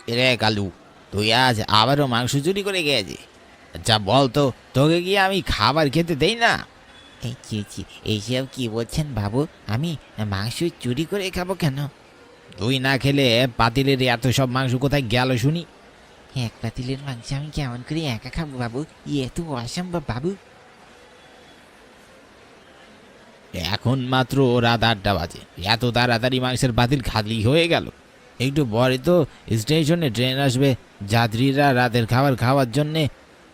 রে কালু, তুই আজ আবারও মাংস চুরি করে গেছিস? আচ্ছা বল তো, তোকে কি আমি খাবার খেতে দেই না? এই এইসব কি বলছেন বাবু? আমি মাংস চুরি করে খাবো কেন? তুই না খেলে পাতিলের এত সব মাংস কোথায় গেল শুনি? এক পাতিলের মাংস আমি কেমন করে একা খাবো বাবু? ইয়ে তো অসম্ভব বাবু। এখন মাত্র রাত 8টা বাজে, এত তাড়াতাড়ি মাংসের পাতিল খালি হয়ে গেল? একটু পরে তো স্টেশনে ট্রেন আসবে, যাত্রীরা রাতের খাবার খাওয়ার জন্যে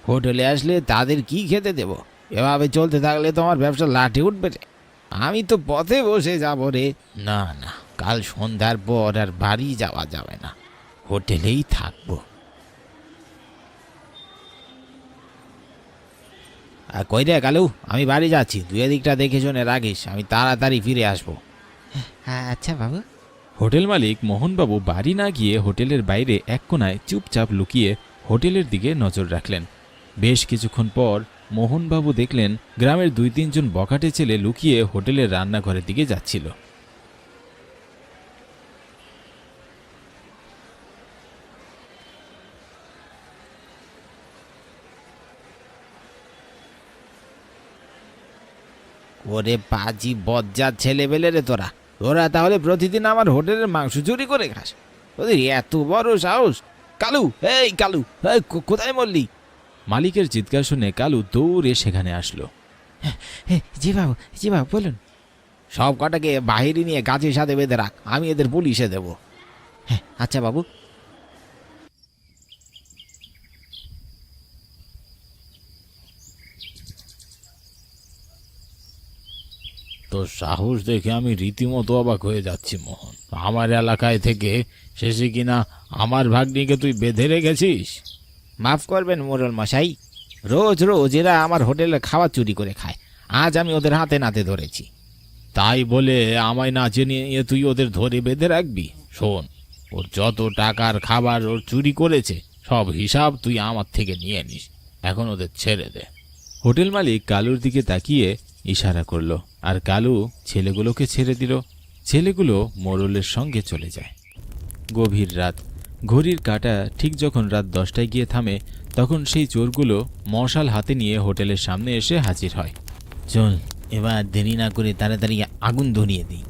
হোটেলে আসলে তাদের কি খেতে দেব? এভাবে চলতে থাকলে তো আমার ব্যবসা লাঠে উঠবে রে। আমি তো পথে বসে যাব রে। না না, কাল সন্ধ্যার পর আর বাড়ি যাওয়া যাবে না, হোটেলেই থাকবো। আর কই রে কালু, আমি বাড়ি যাচ্ছি, তুই এদিকটা দেখে শুনে রাখিস, আমি তাড়াতাড়ি ফিরে আসবো। আচ্ছা বাবু। হোটেল মালিক মোহনবাবু বাড়ি না গিয়ে হোটেলের বাইরে এক কোনায় চুপচাপ লুকিয়ে হোটেলের দিকে নজর রাখলেন। বেশ কিছুক্ষণ পর মোহনবাবু দেখলেন গ্রামের 2-3 জন বখাটে ছেলে লুকিয়ে হোটেলের রান্নাঘরের দিকে যাচ্ছিল। ওরে পাজি বজ্জাত ছেলেবেলে রে তোরা, তোরা তাহলে প্রতিদিন আমার হোটেলের মাংস চুরি করে খাস? ওদের এত বড় সাহস! কালু, এই কালু, এই কোথায় মরলি? মালিকের চিৎকার শুনে কালু দৌড়ে সেখানে আসলো। জি বাবু, জি বাবু বলুন। সব কটাকে বাহিরে নিয়ে গাছের সাথে বেঁধে রাখ, আমি এদের পুলিশে দেব। আচ্ছা বাবু। তোর সাহস দেখে আমি রীতিমতো অবাক হয়ে যাচ্ছি মোহন। আমার এলাকায় থেকে শেষে কিনা আমার ভাগ্নিকে তুই বেঁধে রেখেছিস? মাফ করবেন মোড়ল মশাই, রোজ রোজ এরা আমার হোটেলে খাবার চুরি করে খায়, আজ আমি ওদের হাতে নাতে ধরেছি। তাই বলে আমায় না জেনে তুই ওদের ধরে বেঁধে রাখবি? শোন, ওর যত টাকার খাবার ওর চুরি করেছে সব হিসাব তুই আমার থেকে নিয়ে নিস, এখন ওদের ছেড়ে দে। হোটেল মালিক কালুর দিকে তাকিয়ে ইশারা করল, আর কালু ছেলেগুলোকে ছেড়ে দিল। ছেলেগুলো মোড়লের সঙ্গে চলে যায়। গভীর রাত, ঘড়ির কাঁটা ঠিক যখন রাত 10টায় গিয়ে থামে, তখন সেই চোরগুলো মশাল হাতে নিয়ে হোটেলের সামনে এসে হাজির হয়। চল, এবার দেরি না করে তাড়াতাড়ি আগুন ধরিয়ে দিই।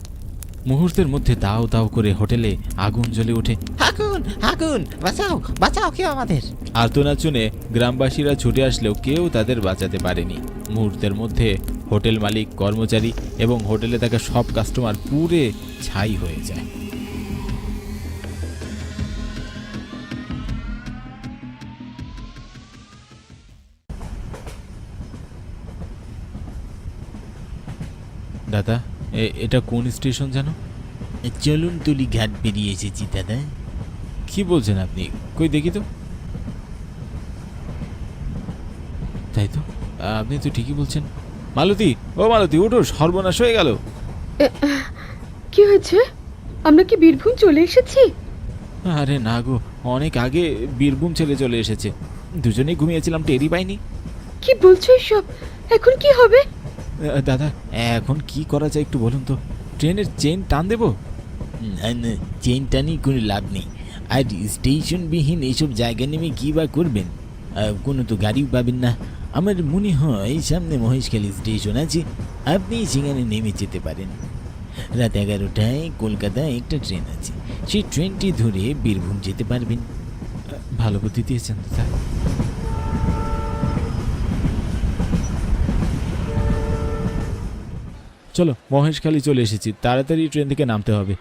মুহূর্তের মধ্যে দাও দাও করে হোটেলে আগুন জ্বলে ওঠে। আগুন আগুন, বাঁচাও বাঁচাও কেউ আমাদের। আর্তনাদ শুনে গ্রামবাসীরা ছুটে আসলেও কেউ তাদের বাঁচাতে পারেনি। মুহূর্তের মধ্যে হোটেল মালিক, কর্মচারী এবং হোটেলে থাকা সব কাস্টমার পুড়ে ছাই হয়ে যায়। দাদা, এটা কোন স্টেশন জানো? চলুন তুলি ঘাট পেরিয়ে এসেছি দাদা। কি বলছেন আপনি? কই দেখি তো। তাই তো, আপনি তো ঠিকই বলছেন। মালতী, ও মালতী, ওঠো, সর্বনাশ হয়ে গেল। কি হয়েছে? আমরা কি বীরভূম চলে এসেছি? আরে না গো, অনেক আগে বীরভূম ছেলে চলে এসেছে। দুজনেই ঘুমিয়েছিলাম, টেরই পাইনি। কি বলছো এসব? এখন কি হবে? দাদা, এখন কি করা যায় একটু বলুন তো। ট্রেনের চেন টান দেবো? না না, চেন টানি কোনো লাভ নেই, আর স্টেশনবিহীন এইসব জায়গা নেমে কী বা করবেন? কোনো তো গাড়িও পাবেন না। আমার মনে হয় সামনে মহেশখালী স্টেশন আছে, আপনি সেখানে নেমে যেতে পারেন। রাত 11টায় কলকাতায় একটা ট্রেন আছে, সেই ট্রেনটি ধরে বীরভূম যেতে পারবেন। ভালো বুদ্ধি দিয়েছেন দাদা। চলো, মহেশখালী চলে এসেছি, তাড়াতাড়ি ট্রেন থেকে নামতে হবে।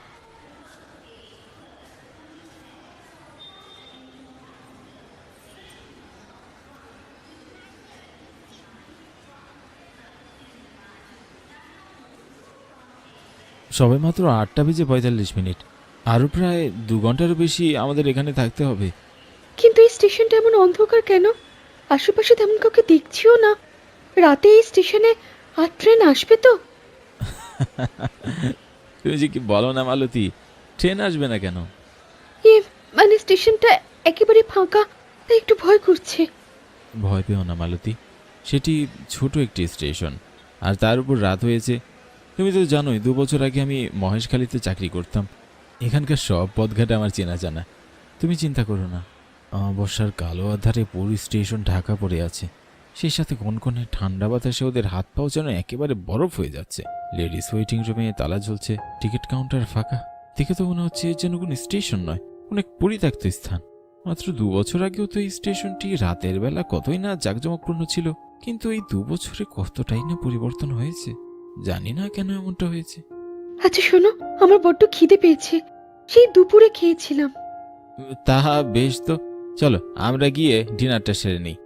সবে মাত্র 8:45, আরও প্রায় 2 ঘন্টারও বেশি আমাদের এখানে থাকতে হবে। কিন্তু এই স্টেশনটা এমন অন্ধকার কেন? আশেপাশে তেমন কাউকে দেখছিও না। রাতে এই স্টেশনে আর ট্রেন আসবে তো? তুমি যে কি বলো না মালতী, ট্রেন আসবে না কেন? মানে স্টেশনটা একেবারে ফাঁকা, তাই একটু ভয় করছে। ভয় পেও না মালতী, সেটি ছোট একটি স্টেশন, আর তার উপর রাত হয়েছে। তুমি তো জানোই 2 বছর আগে আমি মহেশখালীতে চাকরি করতাম, এখানকার সব পথঘাট আমার চেনা জানা। তুমি চিন্তা করো না, অমাবস্যার কালো আধারে পুরী স্টেশন ঢাকা পড়ে আছে, সেই সাথে কনকনে ঠান্ডা বাতাসে ওদের হাত পাও যেন একেবারে বরফ হয়ে যাচ্ছে। লেডিস ওয়েটিং রুমে তালা ঝুলছে, টিকিট কাউন্টার ফাঁকা। দেখে তো মনে হচ্ছে যেন কোনো স্টেশন নয়, অনেক পরিত্যক্ত স্থান। মাত্র 2 বছর আগেও তো এই স্টেশনটি রাতের বেলা কতই না জাঁকজমকপূর্ণ ছিল, কিন্তু এই 2 বছরে কতটাই না পরিবর্তন হয়েছে। জানি না কেন এমনটা হয়েছে। আচ্ছা শোনো, আমার বড্ড খিদে পেয়েছে, সেই দুপুরে খেয়েছিলাম। তাহা বেশ, তো চলো আমরা গিয়ে ডিনারটা সেরে নিই।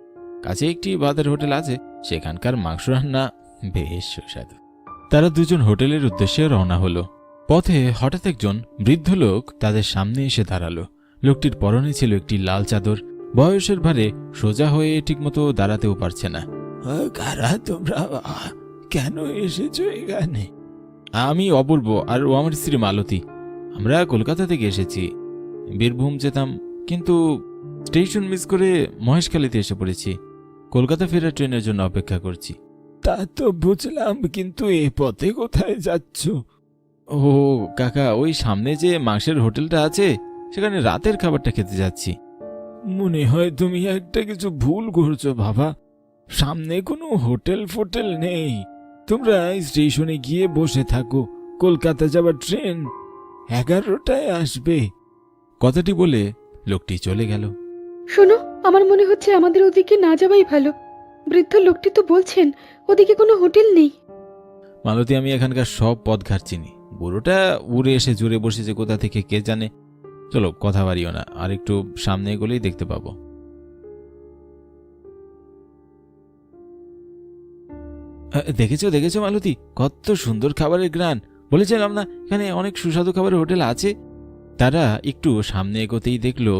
কাছে একটি ভাতের হোটেল আছে, সেখানকার মাংস রান্না বেশ সুস্বাদু। তারা দুজন হোটেলের উদ্দেশ্যে রওনা হলো। পথে হঠাৎ একজন বৃদ্ধ লোক তাদের সামনে এসে দাঁড়ালো। লোকটির পরনে ছিল একটি লাল চাদর। বয়সের ভারে সোজা হয়ে ঠিকমতো দাঁড়াতেও পারছে না। কারা তোমরা, কেন এসেছো এখানে? আমি অপূর্ব, আর ও আমার স্ত্রী মালতী। আমরা কলকাতা থেকে এসেছি, বীরভূম যেতাম, কিন্তু স্টেশন মিস করে মহেশখালীতে এসে পড়েছি। কলকাতা ফেরার ট্রেনের জন্য অপেক্ষা করছি। তা তো বুঝলাম, কিন্তু এ পথে কোথায় যাচ্ছ? ও কাকা, ওই সামনে যে মাংসের হোটেলটা আছে, সেখানে রাতের খাবারটা খেতে যাচ্ছি। মনে হয় তুমি একটা কিছু ভুল করছো বাবা, সামনে কোনো হোটেল ফোটেল নেই। তোমরা স্টেশনে গিয়ে বসে থাকো, কলকাতা যাবার ট্রেন 11টায় আসবে। কথাটি বলে লোকটি চলে গেল। শোনো, আমার মনে হচ্ছে আমাদের ওদিকে না যাওয়াই ভালো। বৃদ্ধ লোকটি তো বলছেন ওদিকে কোনো হোটেল নেই। মালতী, আমি এখানকার সব পথঘাট চিনি। বুড়োটা উড়ে এসে জুড়ে বসেছে কোথা থেকে কে জানে। চলো কথা বাড়িও না, আর একটু সামনে এগোলেই দেখতে পাবো। দেখেছো দেখেছো মালতী, কত সুন্দর খাবারের গ্রান! বলেছিলাম না এখানে অনেক সুস্বাদু খাবারের হোটেল আছে। তারা একটু সামনে এগোতেই দেখলো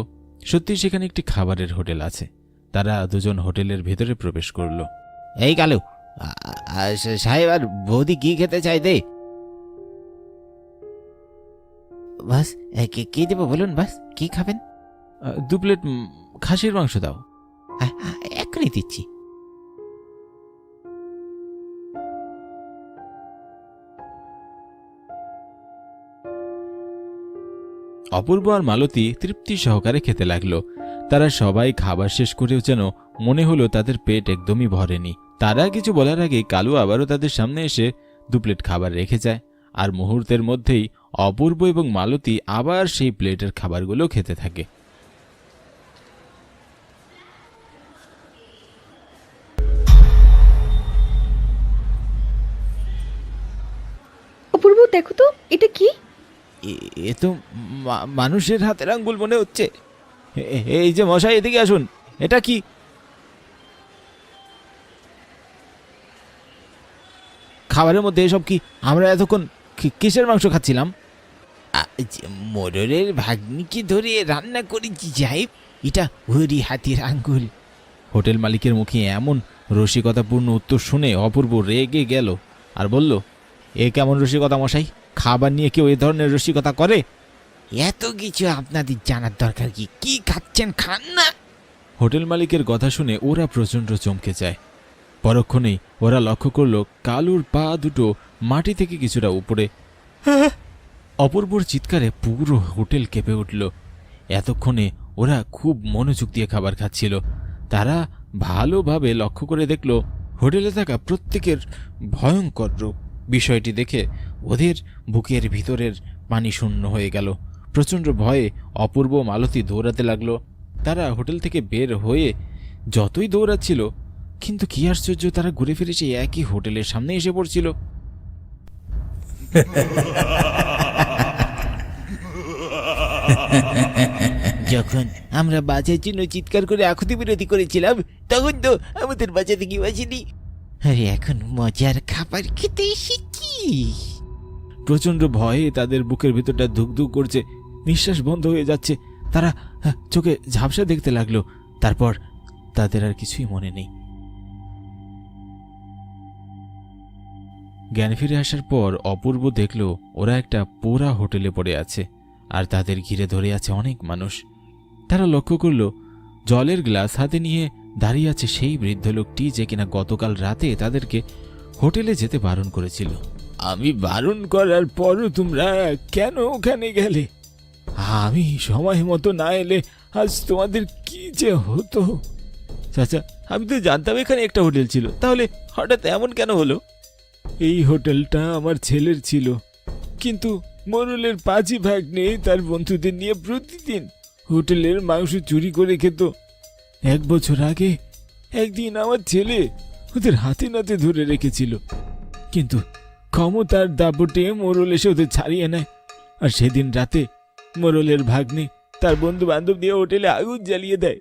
সত্যি সেখানে একটি খাবারের হোটেল আছে। তারা দুজন হোটেলের ভেতরে প্রবেশ করলো। এই কালু, সাহেব আর বৌদি কি খেতে চাই দে? বাস, কি দেবো বলুন? বাস, কি খাবেন? 2 প্লেট খাসির মাংস দাও। এখনই দিচ্ছি। অপূর্ব আর মালতী তৃপ্তি সহকারে খেতে লাগলো। তারা সবাই খাবার শেষ করেও যেন মনে হলো তাদের পেট একদমই ভরেনি। তারা কিছু বলার আগেই কালু আবারও তাদের সামনে এসে 2 প্লেট খাবার রেখে যায়, আর মুহূর্তের মধ্যেই অপূর্ব এবং মালতী আবার সেই প্লেটের খাবারগুলো খেতে থাকে। অপূর্ব, দেখো তো এটা কি? এ তো মানুষের হাতের আঙ্গুল মনে হচ্ছে। এই যে মশাই, এদিকে আসুন, এটা কি? খাবারের মধ্যে এসব কি? আমরা এতক্ষণ কিসের মাংস খাচ্ছিলাম? মোড়লের ভাগ্নিকে ধরে রান্না করেছি সাহেব, এটা হরি হাতির আঙ্গুল। হোটেল মালিকের মুখে এমন রসিকতাপূর্ণ উত্তর শুনে অপূর্ব রেগে গেল আর বলল, এ কেমন রসিকতা মশাই? খাবার নিয়ে কেউ এ ধরনের রসিকতা করে? এত কিছু আপনাদের জানার দরকার কি? কি খাচ্ছেন খান না। হোটেল মালিকের কথা শুনে ওরা প্রচণ্ড চমকে যায়। পরক্ষণেই ওরা লক্ষ্য করল কালুর পা দুটো মাটি থেকে কিছুটা উপরে। অপূর্বর চিৎকারে পুরো হোটেল কেঁপে উঠল। এতক্ষণে ওরা খুব মনোযোগ দিয়ে খাবার খাচ্ছিল। তারা ভালোভাবে লক্ষ্য করে দেখল হোটেলে থাকা প্রত্যেকের ভয়ঙ্কর রূপ। বিষয়টি দেখে ওদের বুকের ভিতরের পানি শূন্য হয়ে গেল। প্রচণ্ড ভয়ে অপূর্ব মালতী দৌড়াতে লাগলো। তারা হোটেল থেকে বের হয়ে যতই দৌড়াচ্ছিল, কিন্তু কি আশ্চর্য, তারা ঘুরে ফিরে সেই একই হোটেলের সামনে এসে পড়ছিল। যখন আমরা বাঁচার জন্য চিৎকার করে আকুতি বিরতি করেছিলাম, তখন তো আমাদের বাঁচাতে কি বাঁচিনি। আরে এখন মজার খাবার খেতে এসেছি। প্রচণ্ড ভয়ে তাদের বুকের ভিতরটা ধুকধুক করছে, নিঃশ্বাস বন্ধ হয়ে যাচ্ছে। তারা চোখে ঝাপসা দেখতে লাগলো। তারপর তাদের আর কিছুই মনে নেই। জ্ঞান ফিরে আসার পর অপূর্ব দেখল ওরা একটা পোড়া হোটেলে পড়ে আছে, আর তাদের ঘিরে ধরে আছে অনেক মানুষ। তারা লক্ষ্য করল জলের গ্লাস হাতে নিয়ে দাঁড়িয়ে আছে সেই বৃদ্ধ লোকটি, যে কিনা গতকাল রাতে তাদেরকে হোটেলে যেতে বারণ করেছিল। আমি বারণ করার পরও তোমরা কেন ওখানে গেলে? আমি সময় মতো না এলে আজ তোমাদের কি যে হতো। চাচা, আমি তো জানতাম এখানে একটা হোটেল ছিল, তাহলে হঠাৎ এমন কেন হলো? এই হোটেলটা আমার ছেলের ছিল, কিন্তু মোরলের পাঁচই ভাগ্নে তার বন্ধুদের নিয়ে প্রতিদিন হোটেলের মাংস চুরি করে খেত। 1 বছর আগে একদিন আমার ছেলে ওদের হাতে নাতে ধরে রেখেছিল, কিন্তু ক্ষমতার দাপটে মোরল এসে ওদের ছাড়িয়ে নেয়। আর সেদিন রাতে মোরলের ভাগ্নে তার বন্ধু বান্ধব দিয়ে হোটেলে আগুন জ্বালিয়ে দেয়।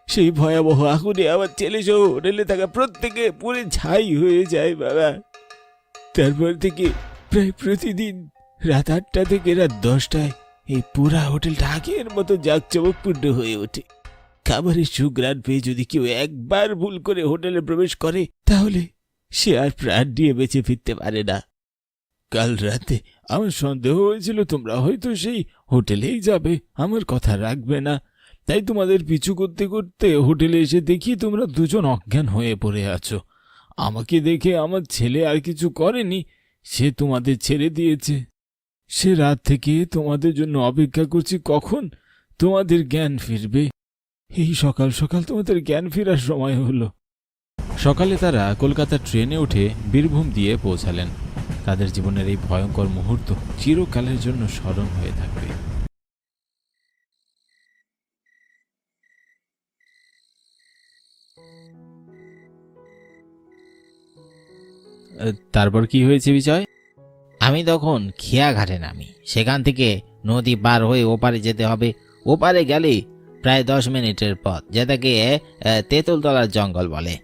সেই ভয়াবহ আগুনে আমার ছেলে সহ হোটেলে থাকা প্রত্যেকে পুড়ে ছাই হয়ে যায় বাবা। তারপর থেকে প্রায় প্রতিদিন রাত 8টা থেকে রাত 10টায় এই পুরা হোটেলটা আগের মতো জাঁকজমকপূর্ণ হয়ে ওঠে। খাবারের সুঘ্রাণ পেয়ে যদি কেউ একবার ভুল করে হোটেলে প্রবেশ করে, তাহলে সে আর প্রাণ দিয়ে বেঁচে ফিরতে পারে না। কাল রাতে আমার সন্দেহ হয়েছিল তোমরা হয়তো সেই হোটেলেই যাবে, আমার কথা রাখবে না। তাই তোমাদের পিছু করতে করতে হোটেলে এসে দেখি তোমরা দুজন অজ্ঞান হয়ে পড়ে আছো। আমাকে দেখে আমার ছেলে আর কিছু করেনি, সে তোমাদের ছেড়ে দিয়েছে। সে রাত থেকে তোমাদের জন্য অপেক্ষা করছি কখন তোমাদের জ্ঞান ফিরবে। এই সকাল সকাল তোমাদের জ্ঞান ফেরার সময় হলো। সকালে তারা কলকাতার ট্রেনে উঠে বীরভূম দিয়ে পৌঁছালেন। তাদের জীবনের এই ভয়ঙ্কর মুহূর্ত চিরকালের জন্য স্মরণ হয়ে থাকবে। তারপর কি হয়েছে বিজয়? আমি তখন খেয়াঘাটে নামি। সেখান থেকে নদী পার হয়ে ওপারে যেতে হবে। ওপারে গেলে প্রায় 10 মিনিটের পথ, যেটাকে তেঁতুলতলার জঙ্গল বলে।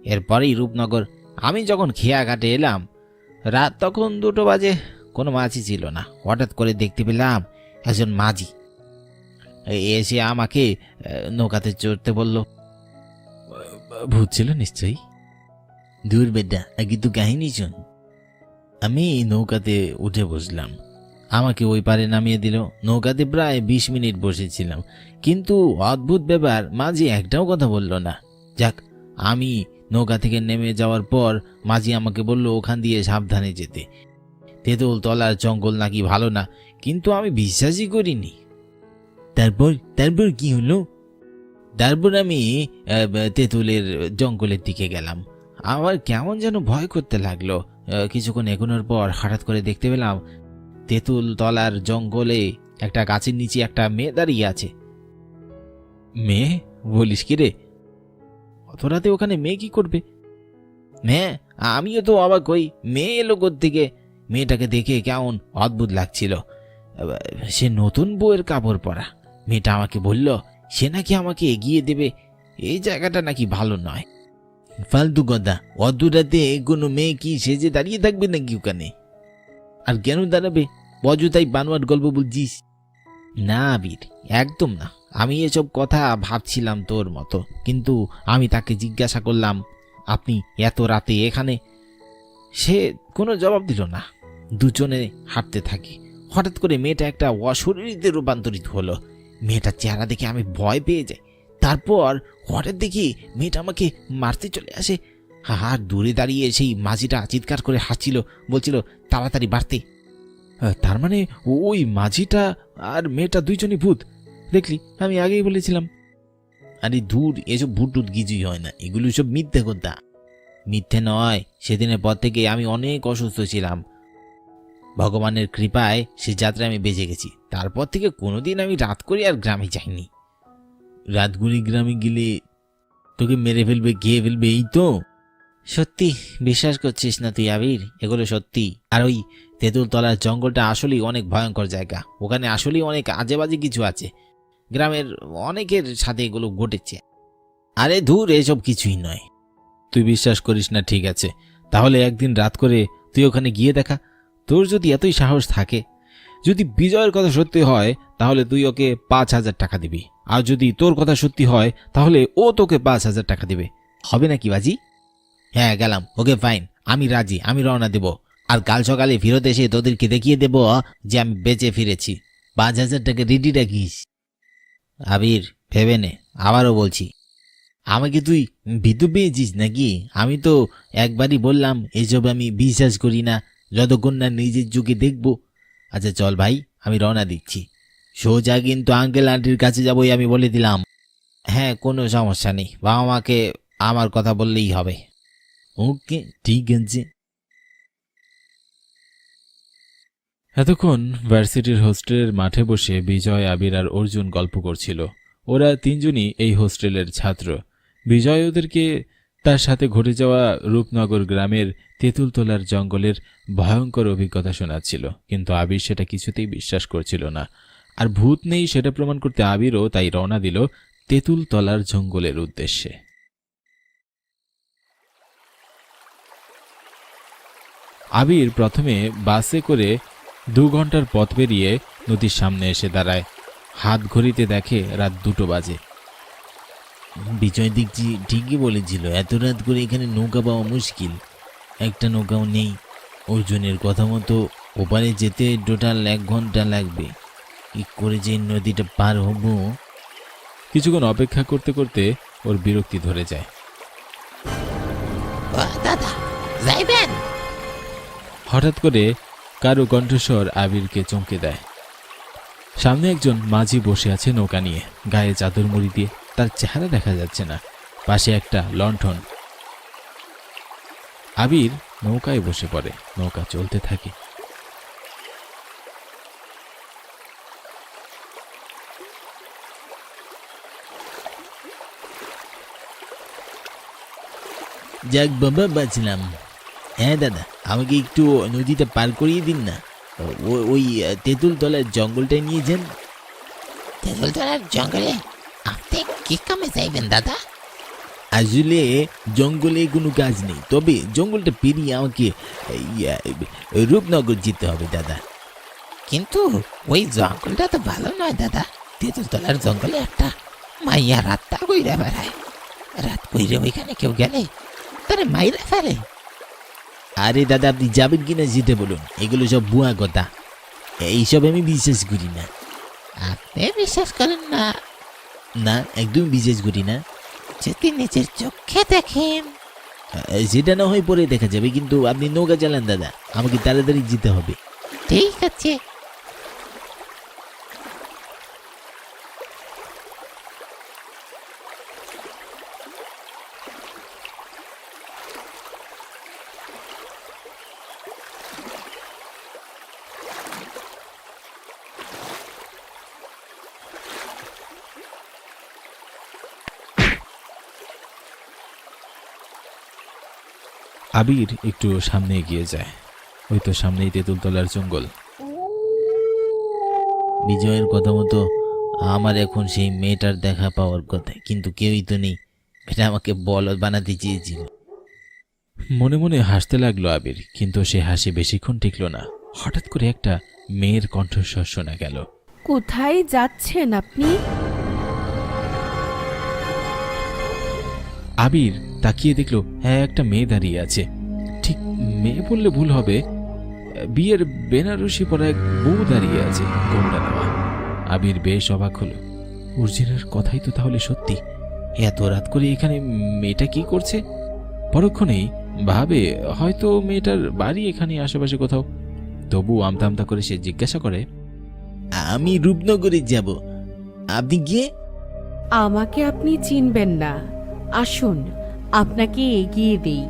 এরপরেই রূপনগর। আমি যখন খেয়াঘাটে এলাম, রাত তখন 2টো বাজে। কোনো মাঝি ছিল না। হঠাৎ করে দেখতে পেলাম একজন মাঝি এসে আমাকে নৌকাতে চড়তে বলল। ভূত ছিল নিশ্চয়ই। দূর বেটা, আগে তো কাহিনী শোন। আমি নৌকাতে উঠে বসলাম, আমাকে ওই পারে নামিয়ে দিল। নৌকাতে প্রায় 20 মিনিট বসেছিলাম, কিন্তু অদ্ভুত ব্যাপার, মাঝি একটাও কথা বলল না। যাক, আমি নৌকা থেকে নেমে যাওয়ার পর মাঝি আমাকে বলল ওখান দিয়ে সাবধানে যেতে। তেঁতুল তলার জঙ্গল নাকি ভালো না, কিন্তু আমি বিশ্বাসই করিনি। তারপর কি হলো? তারপর আমি তেঁতুলের জঙ্গলের দিকে গেলাম। আমার কেমন যেন ভয় করতে লাগলো। কিছুক্ষণ এগোনোর পর হঠাৎ করে দেখতে পেলাম তেঁতুল তলার জঙ্গলে একটা গাছের নিচে একটা মেয়ে দাঁড়িয়ে আছে। মেয়ে? বলিস কি রে? অত রাতে ওখানে মেয়ে কি করবে? মেয়ে? আমিও তো অবাক হই, মেয়ে এলো কোত্থেকে? মেয়েটাকে দেখে কেমন অদ্ভুত লাগছিল। সে নতুন বউয়ের কাপড় পরা। মেয়েটা আমাকে বলল সে নাকি আমাকে এগিয়ে দেবে, এই জায়গাটা নাকি ভালো নয়। ফালতু কথা, অত রাতে কোনো মেয়ে কি সেজে দাঁড়িয়ে থাকবে নাকি ওখানে? আর কেন দাঁড়াবে? অযথাই বানোয়াট গল্প বলছিস। না বীর, একদম না। আমি এসব কথা ভাবছিলাম তোর মতো, কিন্তু আমি তাকে জিজ্ঞাসা করলাম আপনি এত রাতে এখানে? সে কোনো জবাব দিল না। দুজনে হাঁটতে থাকি। হঠাৎ করে মেয়েটা একটা অশরীরীতে রূপান্তরিত হলো। মেয়েটার চেহারা দেখে আমি ভয় পেয়ে যাই। তারপর হঠাৎ দেখি মেয়েটা আমাকে মারতে চলে আসে। আর দূরে দাঁড়িয়ে সেই মাঝিটা চিৎকার করে হাসছিল, বলছিল তাড়াতাড়ি বাড়তে। তার মানে ওই মাঝিটা আর মেয়েটা দুইজনই ভূত? দেখলি, আমি আগেই বলেছিলাম। আরে দূর, এসব ভূত টুত কিছুই হয় না, এগুলো সব মিথ্যে কথা। মিথ্যে নয়, সেদিনের পর থেকে আমি অনেক অসুস্থ ছিলাম। ভগবানের কৃপায় সে যাত্রায় আমি বেঁচে গেছি। তারপর থেকে কোনোদিন আমি রাত করে আর গ্রামে যাইনি। রাতগুলি গ্রামে গেলে তোকে মেরে ফেলবে, গিয়ে ফেলবে, এই তো। সত্যি বিশ্বাস করছিস না তুই আবির? এগুলো সত্যি। আর ওই তেঁতুল তলার জঙ্গলটা আসলেই অনেক ভয়ঙ্কর জায়গা। ওখানে আসলেই অনেক আজেবাজে কিছু আছে। গ্রামের অনেকের সাথে এগুলো ঘটেছে। আরে ধুর, এসব কিছুই নয়। তুই বিশ্বাস করিস না, ঠিক আছে, তাহলে একদিন রাত করে তুই ওখানে গিয়ে দেখা। তোর যদি এতই সাহস থাকে, যদি বিজয়ের কথা সত্যি হয় তাহলে তুই ওকে 5,000 টাকা দিবি, আর যদি তোর কথা সত্যি হয় তাহলে ও তোকে 5,000 টাকা দিবে। হবে নাকি বাজি? হ্যাঁ, গেলাম। ওকে ফাইন, আমি রাজি। আমি রওনা দেব। আর কাল সকালে ফেরত এসে তোদেরকে দেখিয়ে দেব যে আমি বেঁচে ফিরেছি। 5,000 টাকা রেডি রাখিস। আবির, ভেবে নে, আবারও বলছি। আমাকে তুই ভীতু পেয়েছিস নাকি? আমি তো একবারই বললাম এসব আমি বিশ্বাস করি না, যতক্ষণ না নিজের চোখে দেখব। আচ্ছা চল ভাই, আমি রওনা দিচ্ছি। সোজা কিন্তু আঙ্কেল আন্টির কাছে যাবই, আমি বলে দিলাম। হ্যাঁ, কোনো সমস্যা নেই, বাবা মাকে আমার কথা বললেই হবে। ওকে, ঠিক আছে। এতক্ষণ ভার্সিটির হোস্টেলের মাঠে বসে বিজয়, আবির আর অর্জুন গল্প করছিল। ওরা তিনজনই এই হোস্টেলের ছাত্র। বিজয় ওদেরকে তার সাথে ঘটে যাওয়া রূপনগর গ্রামের তেঁতুলতলার জঙ্গলের ভয়ঙ্কর অভিজ্ঞতা শোনাচ্ছিল, কিন্তু আবির সেটা কিছুতেই বিশ্বাস করছিল না। আর ভূত নেই সেটা প্রমাণ করতে আবিরও তাই রওনা দিল তেঁতুলতলার জঙ্গলের উদ্দেশ্যে। আবির প্রথমে বাসে করে 2 ঘন্টার পথ পেরিয়ে নদীর সামনে এসে দাঁড়ায়। হাত ঘড়িতে দেখে রাত 2টো বাজে। বিজয় দেখছি ঠিকই বলেছিল, এত রাত করে এখানে নৌকা পাওয়া মুশকিল। একটা নৌকাও নেই। অর্জুনের কথা মতো ওপারে যেতে টোটাল 1 ঘন্টা লাগবে। কি করে যে নদীটা পার হব? কিছুক্ষণ অপেক্ষা করতে করতে ওর বিরক্তি ধরে যায়। দাদা যাইবেন? হঠাৎ করে কারো কণ্ঠস্বর আবিরকে চমকে দেয়। সামনে একজন মাঝি বসে আছে নৌকা নিয়ে, গায়ে চাদর মুড়ি দিয়ে, তার চেহারা দেখা যাচ্ছে না। পাশে একটা লণ্ঠন। আবির নৌকায় বসে পড়ে। নৌকা চলতে থাকে। যাক বাবা, বাঁচলাম। হ্যাঁ দাদা, আমাকে একটু নদীটা পার করিয়ে দিন না। ওই তেঁতুলতলার জঙ্গলটায় নিয়ে যান। তেঁতুলতলার জঙ্গলে আপনি কি কামে যাইবেন দাদা? আসলে জঙ্গলে কোনো কাজ নেই, তবে জঙ্গলটা পেরিয়ে আমাকে রূপনগর যেতে হবে দাদা। কিন্তু ওই জঙ্গলটা তো ভালো নয় দাদা। তেঁতুলতলার জঙ্গলে একটা মাইয়া রাতটা কইরা বেড়ায়। রাত কইরে ওইখানে কেউ গেলে তারে মাইরা ফেলে। আরে দাদা, আপনি যাবেন কিনা যেতে বলুন। এগুলো সব ভুয়া কথা, এইসব আমি বিশ্বাস করি না। আপনি বিশ্বাস করেন না? না, একদম বিশ্বাস করি না। যদি নিজের চোখে দেখেন। সেটা না হয় পরে দেখা যাবে, কিন্তু আপনি নৌকা চালান দাদা, আমাকে তাড়াতাড়ি যেতে হবে। ঠিক আছে। আবির একটু সামনে এগিয়ে যায়। ওই তো সামনেই তেঁতুলতলার জঙ্গল। বিজয়ের কথা মতো আমার এখন সেই মেয়েটার দেখা পাওয়ার কথা, কিন্তু কেউই তো নেই। এটা আমাকে বলদ বানাতে চেয়েছিল। মনে মনে হাসতে লাগলো আবির, কিন্তু সে হাসি বেশিক্ষণ টিকল না। হঠাৎ করে একটা মেয়ের কণ্ঠস্বর শোনা গেল। কোথায় যাচ্ছেন আপনি? আবির তাকিয়ে দেখলো হ্যাঁ, একটা মেয়ে দাঁড়িয়ে আছে। ঠিক মেয়ে বললে ভুল হবে, বিয়ের বেনারসি পরা এক বউ দাঁড়িয়ে আছে, কোনটা নেওয়া। আবির বেশ অবাক হলো। অর্জুনের কথাই তো তাহলে সত্যি। এত রাত করে এখানে মেয়েটা কি করছে? পরক্ষণেই ভাবে হয়তো মেয়েটার বাড়ি এখানে আশেপাশে কোথাও। তবু আমতা আমতা করে সে জিজ্ঞাসা করে, আমি রূপনগরে যাব, আপনি গিয়ে? আমাকে আপনি চিনবেন না, আসুন আপনাকে এগিয়ে দেই।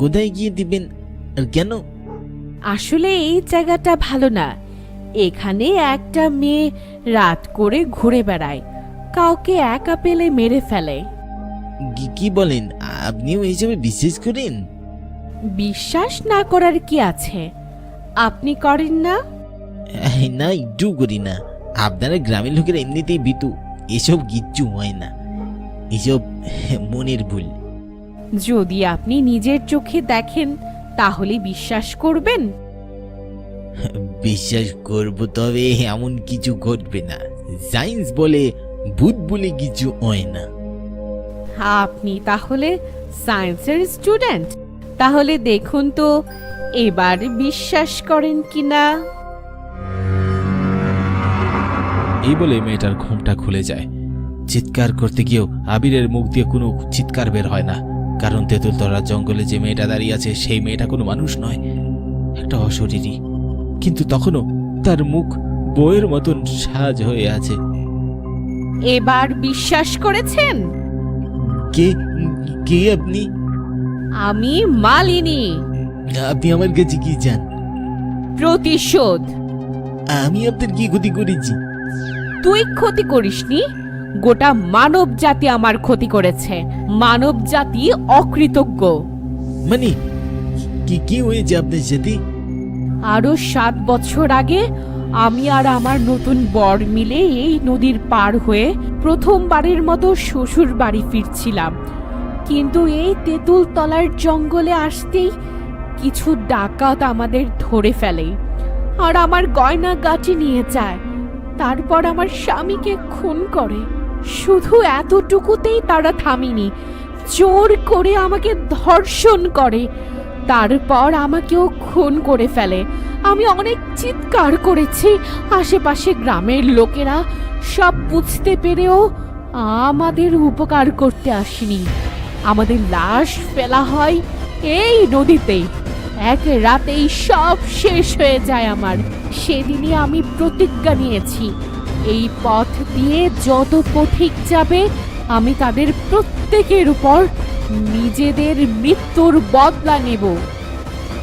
কোথায় গিয়ে দিবেন আর কেন? আসলে এই জায়গাটা ভালো না। এখানে একটা মেয়ে রাত করে ঘুরে বেড়ায়, কাউকে একা পেলে মেরে ফেলে। কি বলেন? আপনিও এইসবে বিশ্বাস করেন? বিশ্বাস না করার কি আছে? আপনি করেন না? না, একটু করি না। আপনারা গ্রামের লোকেরা এমনিতেই ভীতু, এসব কিচ্ছু হয় না, এসব মনের ভুল। যদি আপনি নিজের চোখে দেখেন তাহলে বিশ্বাস করবেন? বিশ্বাস করব, তবে এমন কিছু ঘটবে না। সায়েন্স বলে ভূত বলে কিছু হয় না। আপনি তাহলে সায়েন্সের স্টুডেন্ট? তাহলে দেখুন তো এবার বিশ্বাস করেন কিনা। এই বলে মেয়েটার ঘুমটা খুলে যায়। চিৎকার করতে গিয়েও আবিরের মুখ দিয়ে কোনো চিৎকার বের হয় না, কারণ তেঁতুলতলার জঙ্গলে যে মেয়েটা দাঁড়িয়ে আছে সেই মেয়েটা কোনো মানুষ নয়, একটা অশরীরী। কিন্তু তখনও তার মুখ বউয়ের মতন সাজ হয়ে আছে। এবার বিশ্বাস করেছেন? কে কে আপনি? আমি মালিনী। আপনি আমার কাছে কি চান? প্রতিশোধ। আমি আপনার কি ক্ষতি করেছি? তুই ক্ষতি করিসনি, গোটা মানব জাতি আমার ক্ষতি করেছে। মানব জাতি অকৃতজ্ঞ। মানে কি কি হয়েছে আপনার সাথে? আরো 7 বছর আগে আমি আর আমার নতুন বর মিলে এই নদীর পার হয়ে প্রথমবারের মতো শ্বশুর বাড়ি ফিরছিলাম, কিন্তু এই তেঁতুল তলার জঙ্গলে আসতেই কিছু ডাকাত আমাদের ধরে ফেলে আর আমার গয়না গাটি নিয়ে যায়। তারপর আমার স্বামীকে খুন করে। শুধু এতটুকুতেই তারা থামেনি, জোর করে আমাকে ধর্ষণ করে, তারপর আমাকেও খুন করে ফেলে। আমি অনেক চিৎকার করেছি, আশেপাশে গ্রামের লোকেরা সব বুঝতে পেরেও আমাদের উপকার করতে আসেনি। আমাদের লাশ ফেলা হয় এই নদীতেই। এক রাতেই সব শেষ হয়ে যায় আমার। সেদিনই আমি প্রতিজ্ঞা নিয়েছি, এই পথ দিয়ে যত পথিক যাবে আমি তাদের প্রত্যেকের উপর নিজেদের মৃত্যুর বদলা নেব।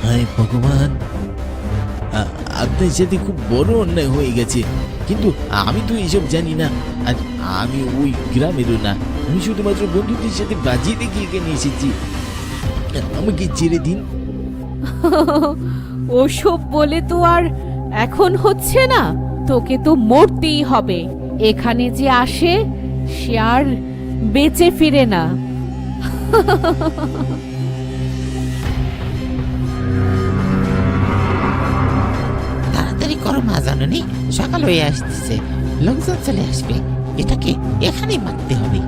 হায় ভগবান, আপনার সাথে খুব বড় অন্যায় হয়ে গেছে, কিন্তু আমি তো এইসব জানি না। আর আমি ওই গ্রামেরও না, আমি শুধুমাত্র বন্ধুদের সাথে বাজিয়ে দেখে এখানে এসেছি। আমাকে ছেড়ে দিন। ওসব বলে তো আর এখন হচ্ছে না, তোকে তো মরতেই হবে। এখানে যে আসে সে আর বেঁচে ফিরে না। তাড়াতাড়ি করো মা জাননী, সকাল হয়ে আসতেছে, লোকজন চলে আসবে। এটাকে এখানেই মারতে হবে।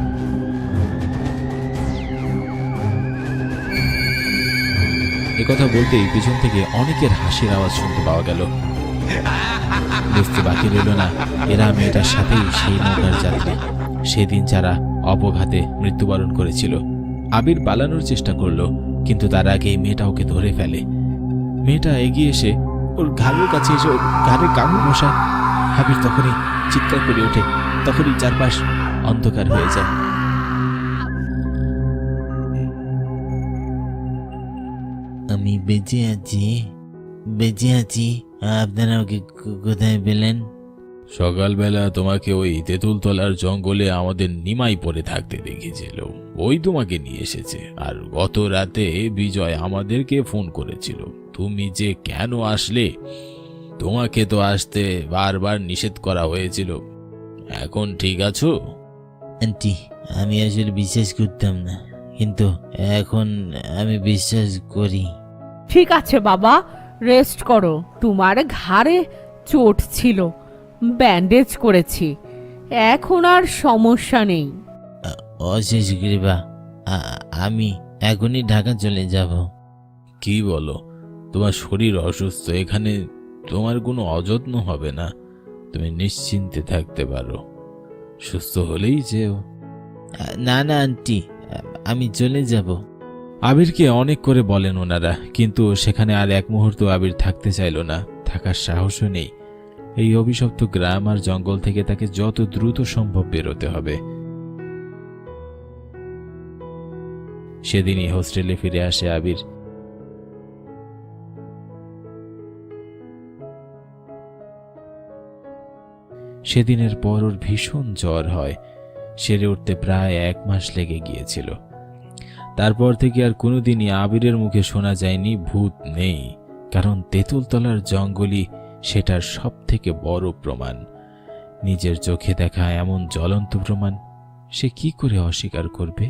একথা বলতেই পিছন থেকে অনেকের হাসির আওয়াজ শুনতে পাওয়া গেল। বুঝতে বাকি রইল না, এরা মেয়েটার সাথেই সেই নৌকার যাত্রী, সেদিন যারা অপঘাতে মৃত্যুবরণ করেছিল। আবির পালানোর চেষ্টা করলো, কিন্তু তার আগে মেয়েটা ওকে ধরে ফেলে। মেয়েটা এগিয়ে এসে ওর ঘাড়ের কাছে এসে ওর ঘাড়ে কামড় বসায়। আবির তখনই চিৎকার করে ওঠে, তখনই চারপাশ অন্ধকার হয়ে যায়। আমি বেঁচে আছি, বেঁচে আছি। আপনারা ওকে কোথায় পেলেন? সকালবেলা তোমাকে ওই তেঁতুলতলার জঙ্গলে আমাদের নিমাই পড়ে থাকতে দেখেছিল, ওই তোমাকে নিয়ে এসেছে। আর গত রাতে বিজয় আমাদেরকে ফোন করেছিল। তুমি যে কেন আসলে? তোমাকে তো আসতে বারবার নিষেধ করা হয়েছিল। এখন ঠিক আছো? আন্টি, আমি আসলে বিশ্বাস করতাম না, কিন্তু এখন আমি বিশ্বাস করি। ঠিক আছে বাবা, রেস্ট করো। তোমার ঘাড়ে চোট ছিল, ব্যান্ডেজ করেছি, এখন আর সমস্যা নেই। অশেষ কৃপা, আমি এখনই ঢাকা চলে যাব। কি বলো? তোমার শরীর অসুস্থ, এখানে তোমার কোনো অযত্ন হবে না। তুমি নিশ্চিন্তে থাকতে পারো, সুস্থ হলেই যেও। না না আন্টি, আমি চলে যাব। আবিরকে অনেক করে বলেন ওনারা, কিন্তু সেখানে আর এক মুহূর্ত আবির থাকতে চাইল না, থাকার সাহসও নেই। এই অভিশপ্ত গ্রাম আর জঙ্গল থেকে তাকে যত দ্রুত সম্ভব বেরোতে হবে। সেদিনই হোস্টেলে ফিরে আসে আবির। সেদিনের পর ওর ভীষণ জ্বর হয়, সেরে উঠতে প্রায় 1 মাস লেগে গিয়েছিল। তারপর থেকে আর কোনোদিনই আবিরের মুখে শোনা যায়নি ভূত নেই, কারণ তেঁতুলতলার জঙ্গলই সেটার সব থেকে বড় প্রমাণ। নিজের চোখে দেখা এমন জ্বলন্ত প্রমাণ সে কি করে অস্বীকার করবে?